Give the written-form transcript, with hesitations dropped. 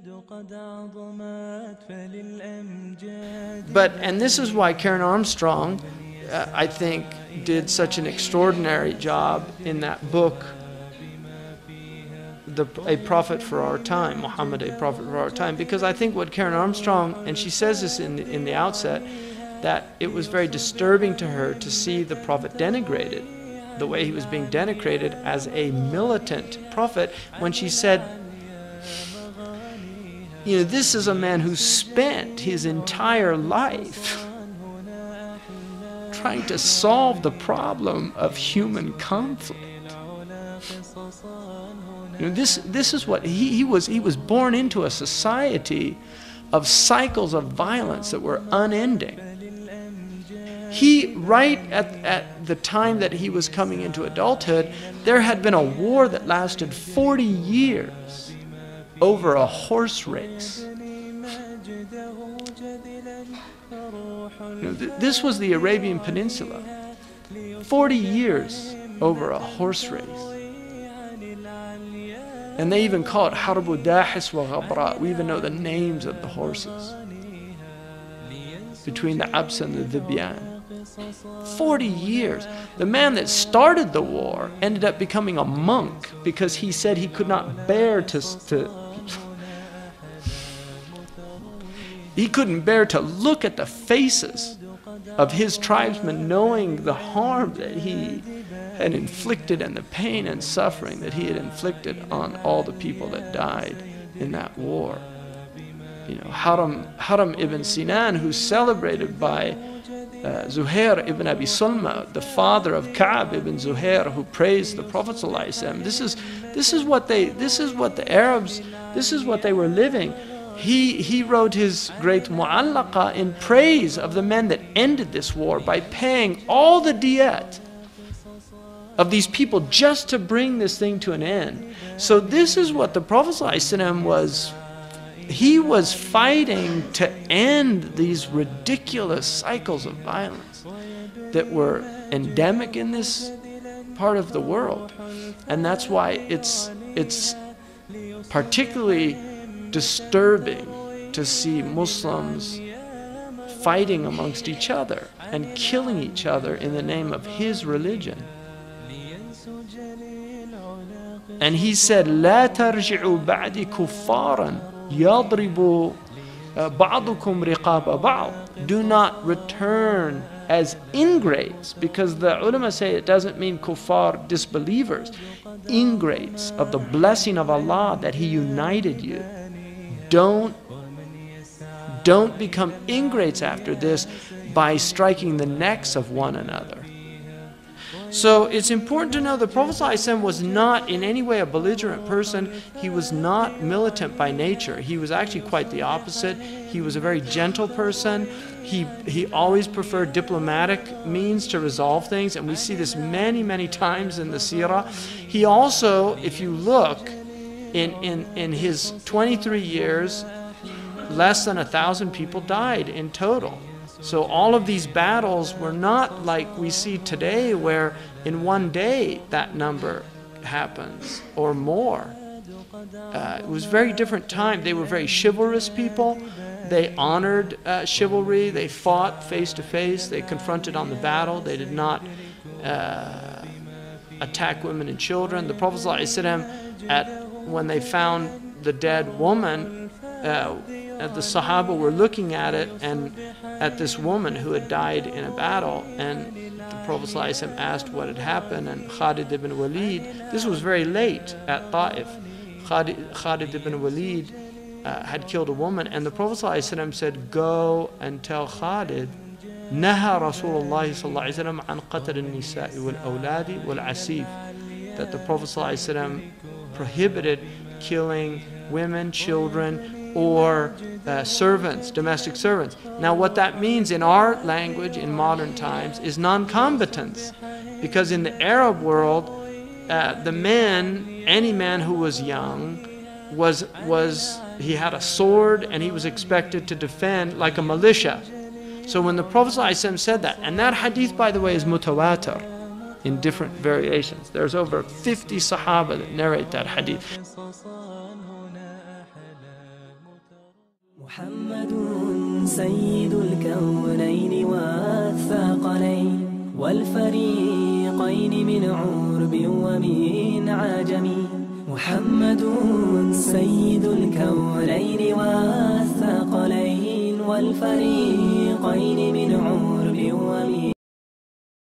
And this is why Karen Armstrong, I think, did such an extraordinary job in that book, A Prophet for Our Time, Muhammad, A Prophet for Our Time, because I think what Karen Armstrong, and she says this in the outset, that it was very disturbing to her to see the Prophet denigrated, the way he was being denigrated as a militant prophet, when she said, you know, this is a man who spent his entire life trying to solve the problem of human conflict. You know, this is what he was born into, a society of cycles of violence that were unending. He, right at the time that he was coming into adulthood, there had been a war that lasted 40 years over a horse race. You know, this was the Arabian Peninsula. 40 years over a horse race. And they even call it Harbu Dahis wa Ghabra. We even know the names of the horses between the Abs and the Dhibyan. 40 years. The man that started the war ended up becoming a monk because he said he could not bear he couldn't bear to look at the faces of his tribesmen, knowing the harm that he had inflicted and the pain and suffering that he had inflicted on all the people that died in that war. You know, Haram ibn Sinan, who's celebrated by Zuhair ibn Abi Sulma, the father of Ka'b ibn Zuhair, who praised the Prophet ﷺ. This is what the Arabs, this is what they were living. He wrote his great Mu'allaqa in praise of the men that ended this war by paying all the diyat of these people just to bring this thing to an end. So this is what the Prophet ﷺ was. He was fighting to end these ridiculous cycles of violence that were endemic in this part of the world. And that's why it's particularly disturbing to see Muslims fighting amongst each other and killing each other in the name of his religion. And he said, لا ترجعوا بعد كفارا يضرب بعضكم رقاب بعض. Do not return as ingrates, because the ulama say it doesn't mean kuffar, disbelievers, ingrates of the blessing of Allah that He united you. Don't become ingrates after this by striking the necks of one another. So it's important to know the Prophet ﷺ was not in any way a belligerent person. He was not militant by nature. He was actually quite the opposite. He was a very gentle person. He always preferred diplomatic means to resolve things, and we see this many, many times in the seerah. He also, if you look, in his 23 years, less than 1,000 people died in total. So all of these battles were not like we see today, where in one day that number happens or more. It was a very different time. They were very chivalrous people. They honored chivalry. They fought face to face. They confronted on the battle. They did not attack women and children. The Prophet ﷺ, when they found the dead woman, the Sahaba were looking at it and at this woman who had died in a battle, and the Prophet ﷺ asked what had happened, and Khalid ibn Walid, this was very late at Ta'if, Khalid ibn Walid had killed a woman, and the Prophet ﷺ said, go and tell Khalid, نهى رسول الله صلى الله عليه وسلم عن قتل النساء والأولاد والعسيف, that the Prophet ﷺ prohibited killing women, children, or servants, domestic servants. Now what that means in our language in modern times is non-combatants, because in the Arab world, the man, any man who was young, he had a sword and he was expected to defend like a militia. So when the Prophet ﷺ said that, and that hadith, by the way, is mutawatir in different variations. There's over 50 Sahaba that narrate that hadith. محمد سيد الكونين والثقلين والفريقين من عرب ومن عجم. محمد سيد الكونين والثقلين والفريقين من عرب ومن